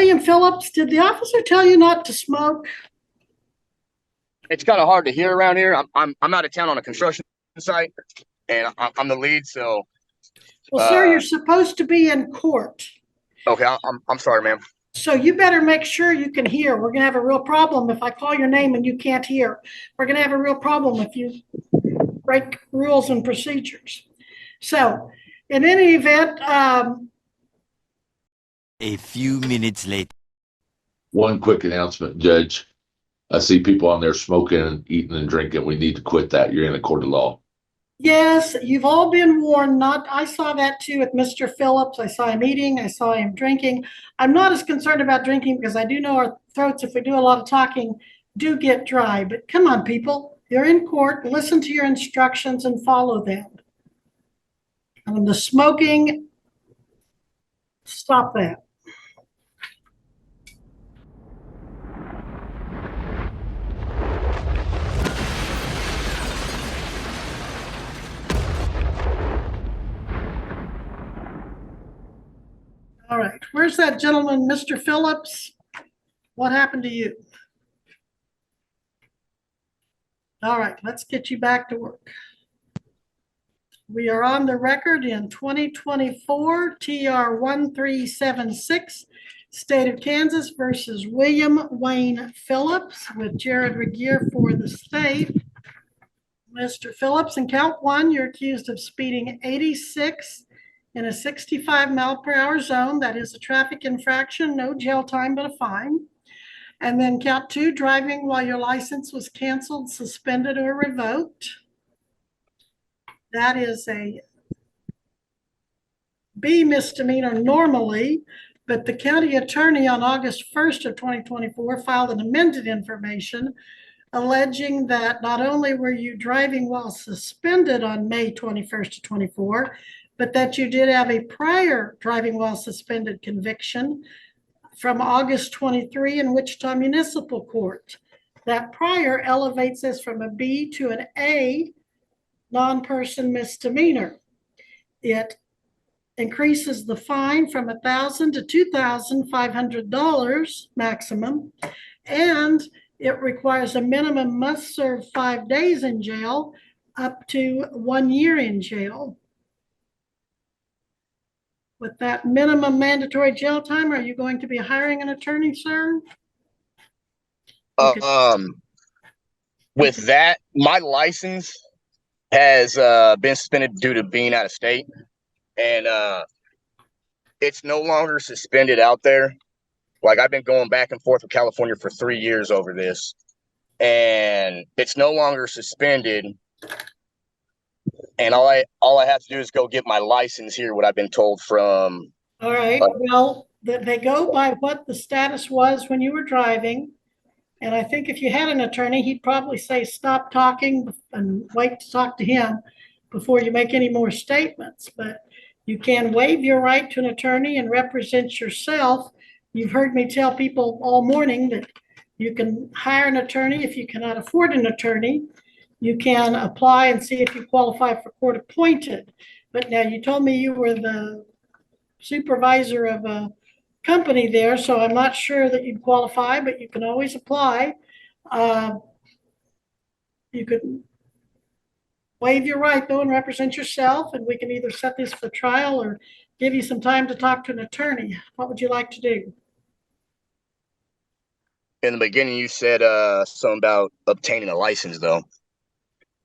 William Phillips, did the officer tell you not to smoke? It's kind of hard to hear around here. I'm out of town on a construction site, and I'm the lead. So, well, sir, you're supposed to be in court. Okay, I'm sorry, ma'am. So you better make sure you can hear. We're gonna have a real problem if I call your name and you can't hear. We're gonna have a real problem if you break rules and procedures. So, in any event, a few minutes later. One quick announcement, Judge. I see people on there smoking and eating and drinking. We need to quit that. You're in a court of law. yes, you've all been warned. I saw that too with Mr. Phillips. I saw him eating. I saw him drinking. I'm not as concerned about drinking because I do know our throats, if we do a lot of talking, do get dry. But come on, people. You're in court. Listen to your instructions and follow them. And the smoking, stop that. All right, where's that gentleman, Mr. Phillips? What happened to you? All right, let's get you back to work. We are on the record in 2024, TR 1376, State of Kansas versus William Wayne Phillips with Jared Regier for the state. Mr. Phillips, in count one, you're accused of speeding 86 in a 65-mile-per-hour zone. That is a traffic infraction, no jail time, but a fine. And then count two, driving while your license was canceled, suspended, or revoked. That is a B misdemeanor normally, but the county attorney on August 1st of 2024 filed an amended information alleging that not only were you driving while suspended on May 21st of 24, but that you did have a prior driving while suspended conviction from August 23 in Wichita Municipal Court. That prior elevates this from a B to an A non-person misdemeanor. It increases the fine from $1,000 to $2,500 maximum, and it requires a minimum must serve 5 days in jail up to 1 year in jail. With that minimum mandatory jail time, are you going to be hiring an attorney, sir? With that, my license has been suspended due to being out of state, and it's no longer suspended out there. Like, I've been going back and forth with California for 3 years over this, and it's no longer suspended. And all I have to do is go get my license here, what I've been told from. All right. Well, they go by what the status was when you were driving. And I think if you had an attorney, he'd probably say, stop talking and wait to talk to him before you make any more statements. But you can waive your right to an attorney and represent yourself. You've heard me tell people all morning that you can hire an attorney if you cannot afford an attorney. You can apply and see if you qualify for court appointed. But now you told me you were the supervisor of a company there, so I'm not sure that you'd qualify, but you can always apply. You could waive your right though and represent yourself, and we can either set this for trial or give you some time to talk to an attorney. What would you like to do? In the beginning, you said something about obtaining a license, though,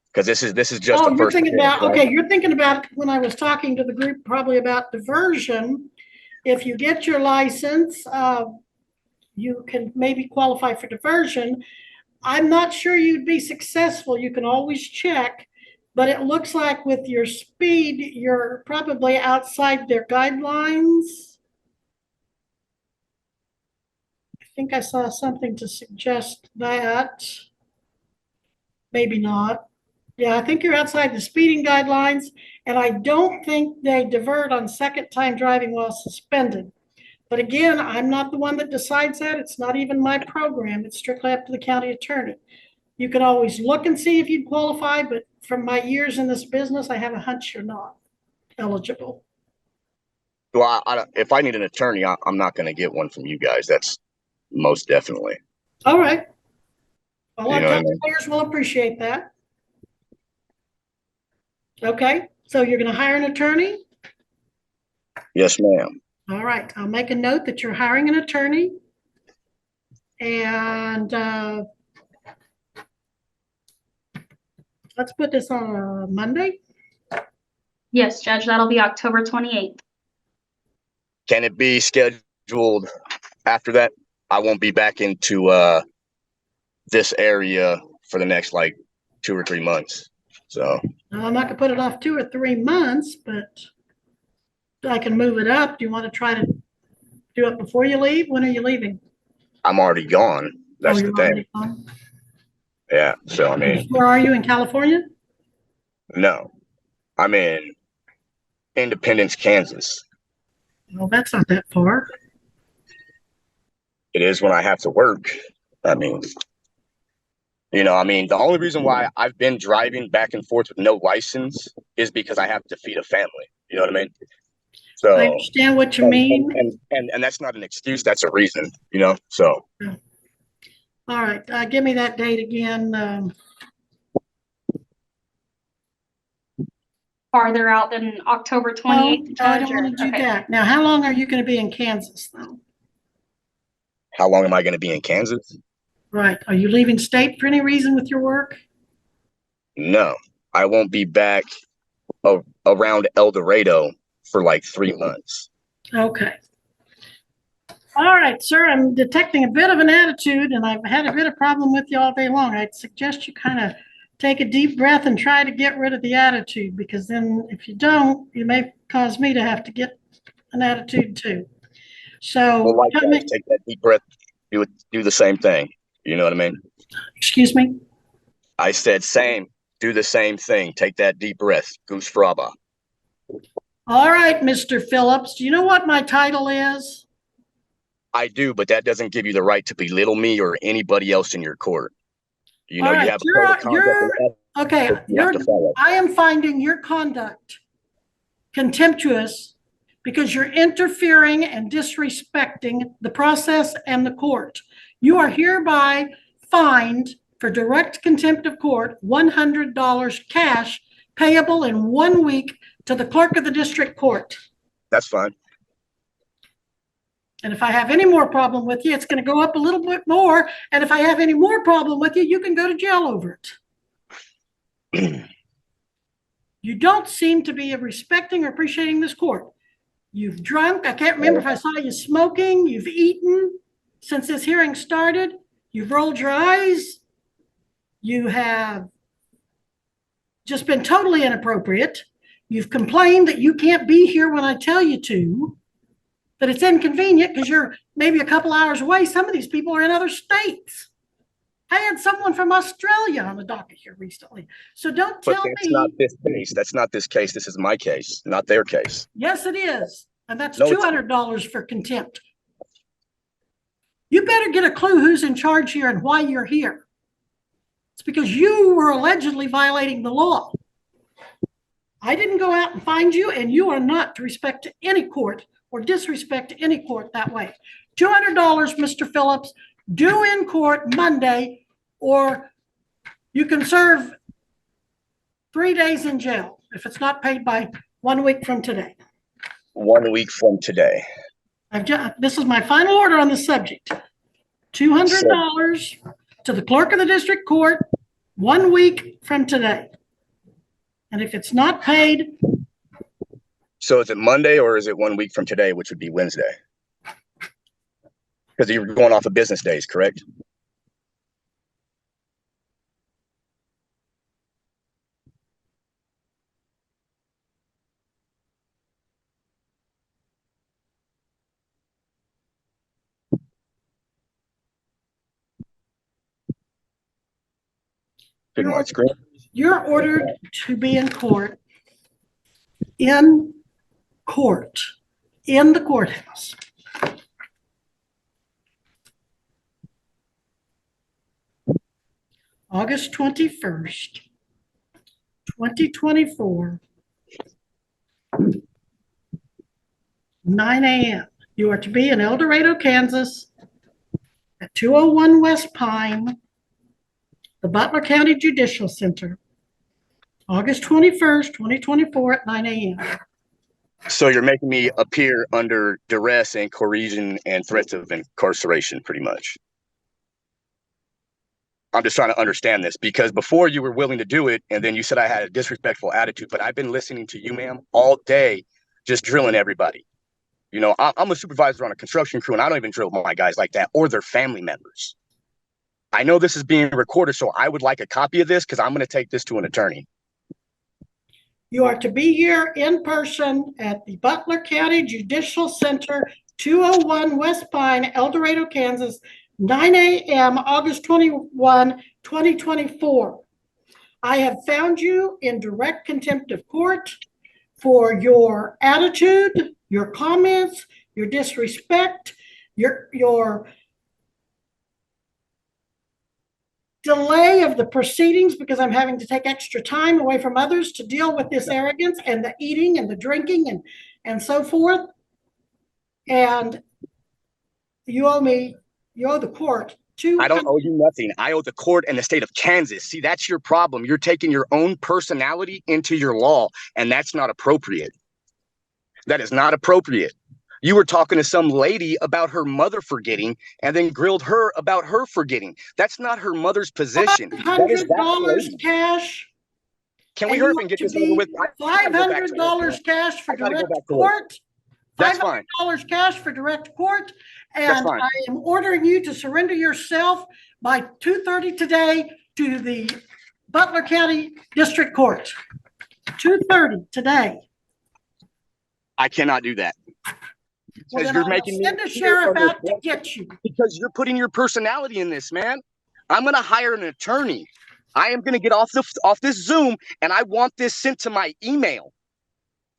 because this is just the you're first. Thinking about, okay, you're thinking about when I was talking to the group probably about diversion. If you get your license, you can maybe qualify for diversion. I'm not sure you'd be successful. You can always check, but it looks like with your speed, you're probably outside their guidelines. I think I saw something to suggest that. Maybe not. Yeah, I think you're outside the speeding guidelines, and I don't think they divert on second time driving while suspended. But again, I'm not the one that decides that. It's not even my program. It's strictly up to the county attorney. You can always look and see if you'd qualify, but from my years in this business, I have a hunch you're not eligible. Well, if I need an attorney, I'm not going to get one from you guys. That's most definitely. All right. Well, You our know what I mean? taxpayers will appreciate that. Okay, so you're going to hire an attorney? Yes, ma'am. All right, I'll make a note that you're hiring an attorney. And let's put this on a Monday. Yes, Judge, that'll be October 28th. Can it be scheduled after that? I won't be back into this area for the next like 2 or 3 months. So Now, I'm not gonna put it off 2 or 3 months, but I can move it up. Do you want to try to do it before you leave? When are you leaving? I'm already gone. That's the you're thing. already gone? Yeah. So I mean, Where are you, in California? no, I'm in Independence, Kansas. Well, that's not that far. It is when I have to work. I mean, the only reason why I've been driving back and forth with no license is because I have to feed a family. You know what I mean? So I understand what you mean. and that's not an excuse. That's a reason. So All right, give me that date again. Farther out than October No, 28th, I Judge? don't want to do Okay. that. Now, how long are you going to be in Kansas, though? how long am I going to be in Kansas? Right. Are you leaving state for any reason with your work? No, I won't be back around El Dorado for like 3 months. Okay. All right, sir, I'm detecting a bit of an attitude, and I've had a bit of problem with you all day long. I'd suggest you kind of take a deep breath and try to get rid of the attitude, because then if you don't, you may cause me to have to get an attitude too. So, Well, likewise, take that deep breath. Do the same thing. You know what I mean? excuse me? I said same. Do the same thing. Take that deep breath. Goose fraba. All right, Mr. Phillips, do you know what my title is? I do, but that doesn't give you the right to belittle me or anybody else in your court. You All right, have a code of conduct and okay, ethics you have to follow. I am finding your conduct contemptuous because you're interfering and disrespecting the process and the court. You are hereby fined for direct contempt of court, $100 cash payable in 1 week to the clerk of the district court. That's fine. And if I have any more problem with you, it's going to go up a little bit more. And if I have any more problem with you, you can go to jail over it. You don't seem to be respecting or appreciating this court. You've drunk. I can't remember if I saw you smoking. You've eaten since this hearing started. You've rolled your eyes. You have just been totally inappropriate. You've complained that you can't be here when I tell you to, that it's inconvenient because you're maybe a couple hours away. Some of these people are in other states. I had someone from Australia on the docket here recently. So don't tell me. That's not this case. That's not this case. This is my case, not their case. Yes, it is. And that's No, $200 for contempt. You better get a clue who's in charge here and why you're here. It's because you were allegedly violating the law. I didn't go out and find you, and you are not to respect any court or disrespect any court that way. $200, Mr. Phillips, due in court Monday, or you can serve 3 days in jail if it's not paid by 1 week from today. 1 week from today. This is my final order on the subject. $200 to the clerk of the district court 1 week from today. And if it's not paid. So is it Monday or is it 1 week from today, which would be Wednesday? Because you're going off of business days, correct? Good my screen. You're ordered to be in court, in the courthouse. August 21st, 2024, 9 a.m. You are to be in El Dorado, Kansas at 201 West Pine, the Butler County Judicial Center, August 21st, 2024 at 9 a.m. So you're making me appear under duress and coercion and threats of incarceration, pretty much. I'm just trying to understand this, because before you were willing to do it, and then you said I had a disrespectful attitude, but I've been listening to you, ma'am, all day, just drilling everybody. You know, I'm a supervisor on a construction crew, and I don't even drill my guys like that or their family members. I know this is being recorded, so I would like a copy of this because I'm going to take this to an attorney. You are to be here in person at the Butler County Judicial Center, 201 West Pine, El Dorado, Kansas, 9 a.m., August 21, 2024. I have found you in direct contempt of court for your attitude, your comments, your disrespect, your delay of the proceedings because I'm having to take extra time away from others to deal with this arrogance and the eating and the drinking and so forth. And you owe the court I don't owe you nothing. I owe the court and the state of Kansas. See, that's your problem. You're taking your own personality into your law, and that's not appropriate. That is not appropriate. You were talking to some lady about her mother forgetting and then grilled her about her forgetting. That's not her mother's position. That is that $500 lady. cash. Can we hurry up and get this over with? $500 cash for direct court. That's fine. $500 cash for direct court, and I am ordering you to surrender yourself by 2:30 today to the Butler County District Court. 2:30 today. I cannot do that. Well, you're making me send a sheriff out to get you. Because you're putting your personality in this, man. I'm going to hire an attorney. I am going to get off this Zoom, and I want this sent to my email.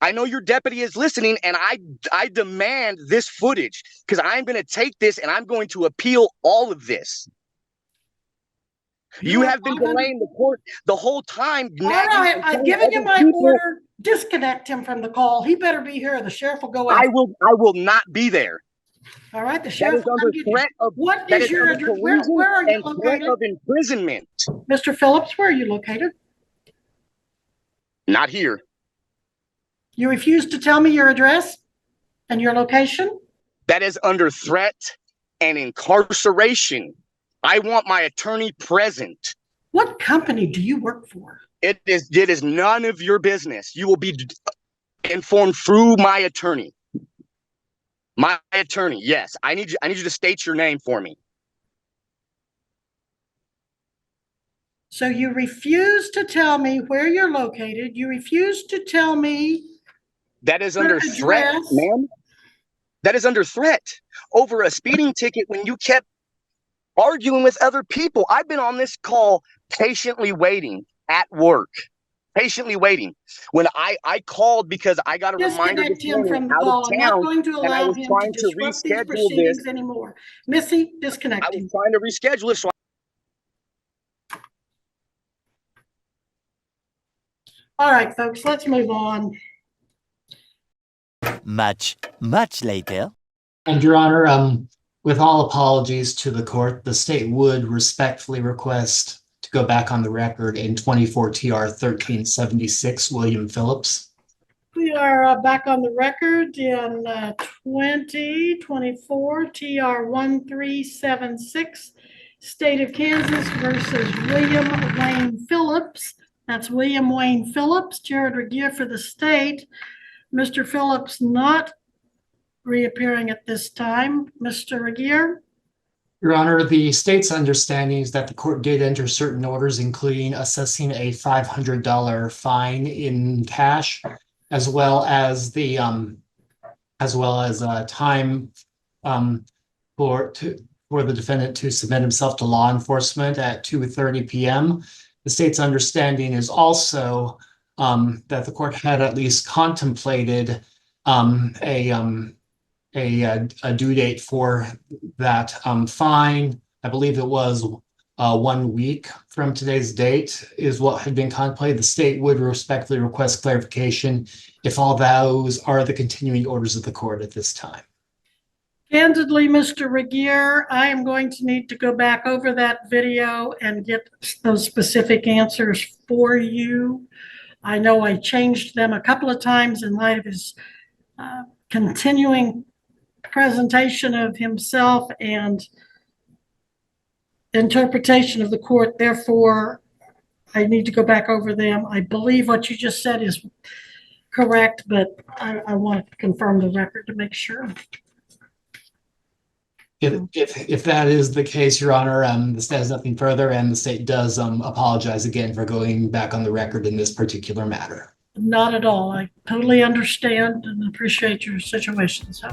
I know your deputy is listening, and I demand this footage because I'm going to take this and I'm going to appeal all of this. You have been delaying the court the whole time. All right, I've given you my order. Disconnect him from the call. He better be here, or the sheriff will go after. I will not be there. All right, the sheriff will under threat of what is your address? Where are you located? Threat of imprisonment. Mr. Phillips, where are you located? Not here. You refuse to tell me your address and your location? That is under threat and incarceration. I want my attorney present. What company do you work for? It is none of your business. You will be informed through my attorney. My attorney, yes. I need you to state your name for me. So you refuse to tell me where you're located. You refuse to tell me. That is under threat, ma'am. That is under threat over a speeding ticket when you kept arguing with other people. I've been on this call patiently waiting at work, patiently waiting. When I called because I got a reminder this morning out of town, I'm not going to allow and I was him trying to to disrupt these reschedule proceedings this anymore. Missy, disconnect I him. was trying to reschedule it. So all right, folks, let's move on. Much later. And Your Honor, with all apologies to the court, the state would respectfully request to go back on the record in 24 TR 1376, William Phillips. We are back on the record in 2024 TR 1376, State of Kansas versus William Wayne Phillips. That's William Wayne Phillips, Jared Regier for the state. Mr. Phillips not reappearing at this time. Mr. Regier? Your Honor, the state's understanding is that the court did enter certain orders, including assessing a $500 fine in cash, as well as the time for the defendant to submit himself to law enforcement at 2:30 p.m. The state's understanding is also that the court had at least contemplated a due date for that fine. I believe it was 1 week from today's date is what had been contemplated. The state would respectfully request clarification if all those are the continuing orders of the court at this time. Candidly, Mr. Regier, I am going to need to go back over that video and get those specific answers for you. I know I changed them a couple of times in light of his continuing presentation of himself and interpretation of the court. Therefore, I need to go back over them. I believe what you just said is correct, but I want to confirm the record to make sure. If that is the case, Your Honor, the state has nothing further, and the state does apologize again for going back on the record in this particular matter. Not at all. I totally understand and appreciate your situation. So